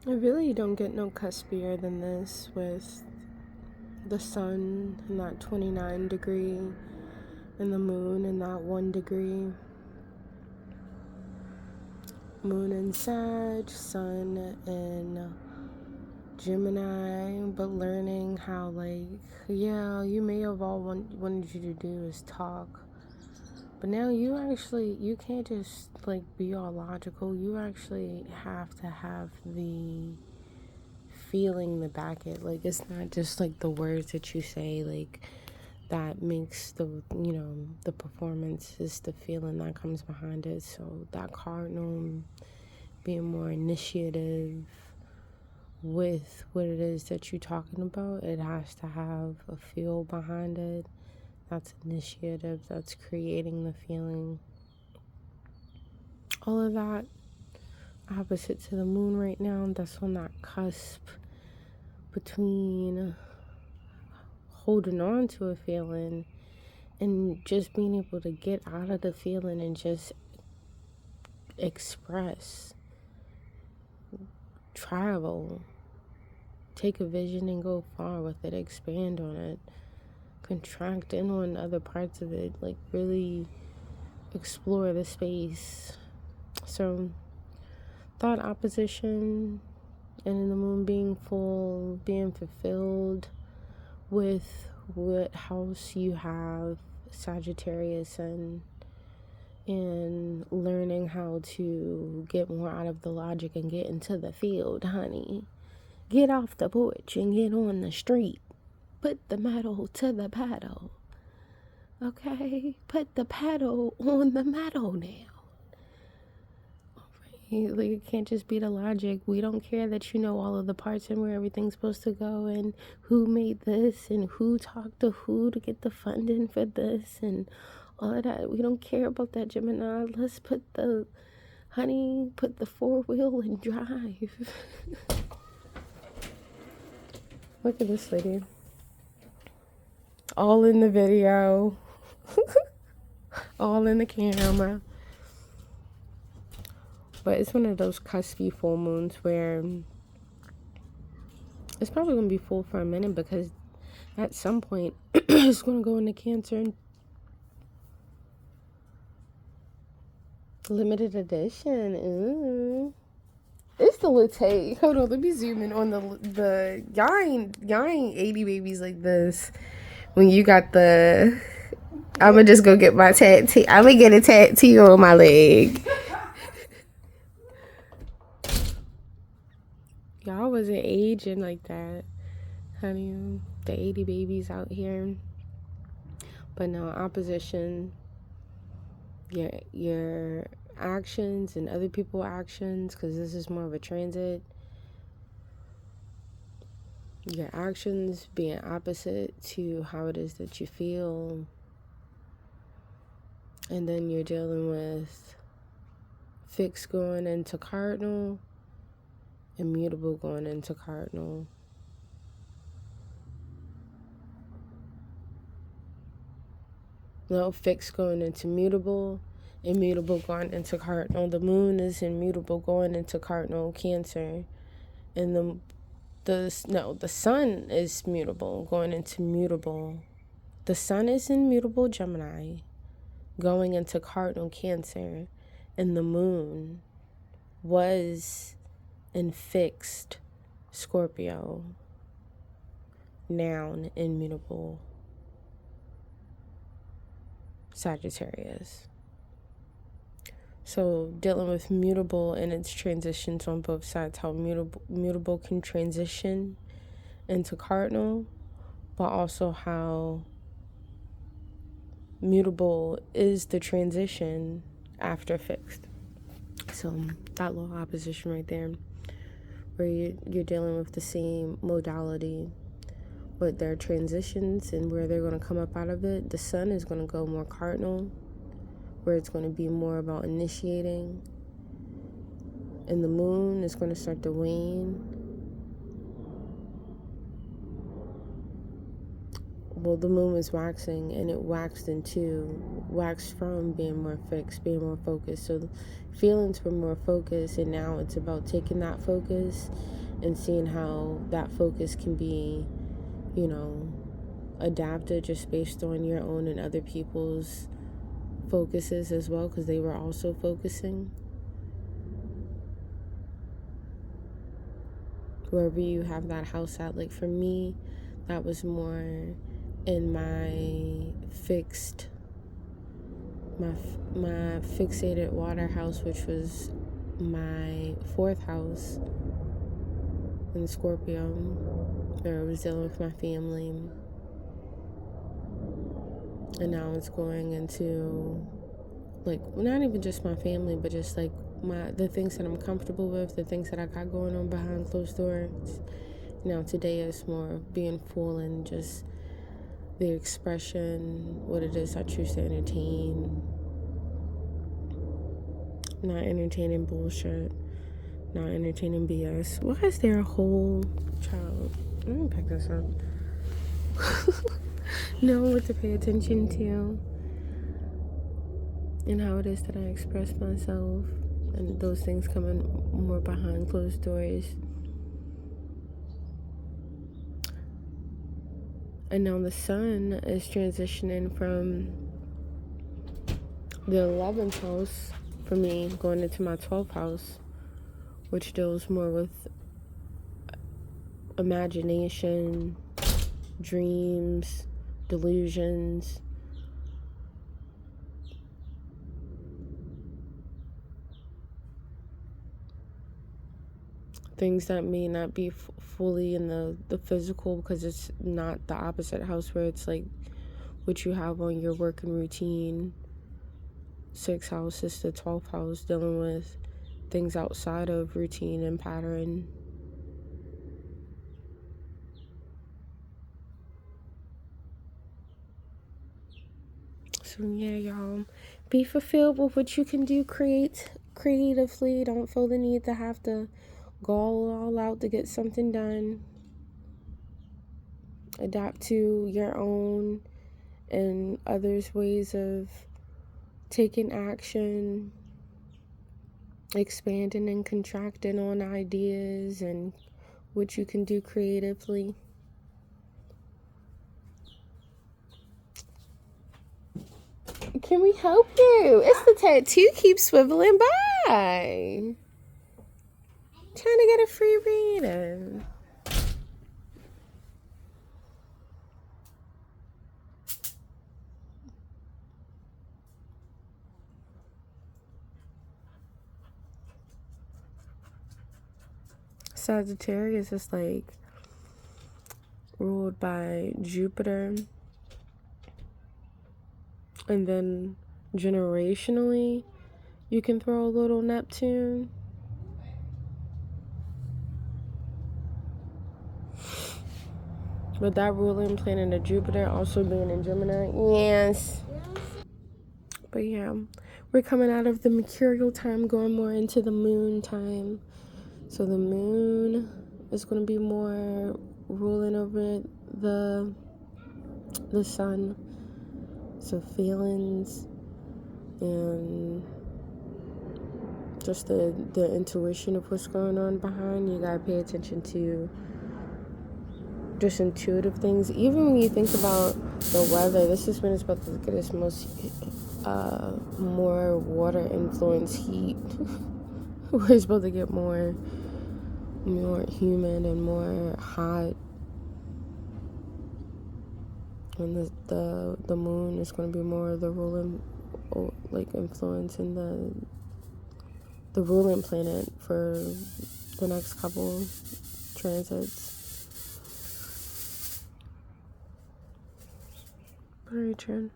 I really don't get no cuspier than this with the sun in that 29 degree and the moon in that 1 degree. Moon in Sag, sun in Gemini, but learning how, like, yeah, you may have all wanted you to do is talk. But now you can't just, like, be all logical. You actually have to have the feeling to back it. Like, it's not just, like, the words that you say, like, that makes the performance is the feeling that comes behind it. So that cardinal being more initiative with what it is that you're talking about, it has to have a feel behind it. That's initiative, that's creating the feeling. All of that opposite to the moon right now. That's on that cusp between holding on to a feeling and just being able to get out of the feeling and just express, travel, take a vision and go far with it, expand on it, contract in on other parts of it, like really explore the space. So thought opposition and in the moon being full, being fulfilled with what house you have Sagittarius in, and learning how to get more out of the logic and get into the field, honey. Get off the porch and get on the street. Put the metal to the paddle. Okay? Put the paddle on the metal now. Like, it can't just be the logic. We don't care that you know all of the parts and where everything's supposed to go and who made this and who talked to who to get the funding for this and all of that. We don't care about that, Gemini. Let's put the 4-wheel and drive. Look at this lady. All in the video. All in the camera. But it's one of those cuspy full moons where it's probably going to be full for a minute, because at some point it's going to go into Cancer. Limited edition. Ooh. It's the Latte. Hold on, let me zoom in on the y'all ain't 80 babies like this. When you got the, I'ma just go get my tattoo. I'ma get a tattoo on my leg. Y'all wasn't aging like that, honey. The 80 babies out here. But no, opposition, your actions and other people's actions, because this is more of a transit. Your actions being opposite to how it is that you feel. And then you're dealing with fixed going into cardinal, immutable going into cardinal. No, fixed going into mutable, immutable going into cardinal. The moon is immutable going into cardinal Cancer. And the sun is mutable going into mutable. The sun is in mutable Gemini going into cardinal Cancer. And the moon was in fixed Scorpio, noun immutable Sagittarius. So dealing with mutable and its transitions on both sides, how mutable can transition into cardinal, but also how mutable is the transition after fixed. So that little opposition right there, where you're dealing with the same modality, but their transitions and where they're going to come up out of it. The sun is going to go more cardinal, where it's going to be more about initiating, and the moon is going to start to wane well, the moon was waxing, and it waxed from being more fixed, being more focused. So the feelings were more focused, and now it's about taking that focus and seeing how that focus can be, adapted just based on your own and other people's focuses as well, because they were also focusing. Wherever you have that house at, like for me, that was more in my fixated water house, which was my 4th house in Scorpio, where I was dealing with my family. And now it's going into, like, not even just my family, but just like the things that I'm comfortable with, the things that I got going on behind closed doors. Now today is more being full and just the expression, what it is I choose to entertain. Not entertaining bullshit. Not entertaining BS. Why is there a whole child? Let me pick this up. Know what to pay attention to. And how it is that I express myself. And those things coming more behind closed doors. And now the sun is transitioning from the 11th house for me, going into my 12th house, which deals more with imagination, dreams, delusions. Things that may not be fully in the physical, because it's not the opposite house where it's like what you have on your working routine. 6th house is the 12th house, dealing with things outside of routine and pattern. So yeah, y'all, be fulfilled with what you can do. Create creatively. Don't feel the need to have to go all out to get something done. Adapt to your own and others' ways of taking action, expanding and contracting on ideas and what you can do creatively. Can we help you? It's the tattoo keeps swiveling by. Trying to get a free reading. Sagittarius is like ruled by Jupiter, and then generationally you can throw a little Neptune. But that ruling planet of Jupiter also being in Gemini. Yes. But yeah, we're coming out of the mercurial time, going more into the moon time. So the moon is going to be more ruling over the sun. So feelings and just the intuition of what's going on behind. You got to pay attention to just intuitive things. Even when you think about the weather, this is when it's about to get its most more water influence heat. We're supposed to get more humid and more hot, and the moon is going to be more of the ruling influence in the ruling planet for the next couple transits. Very true.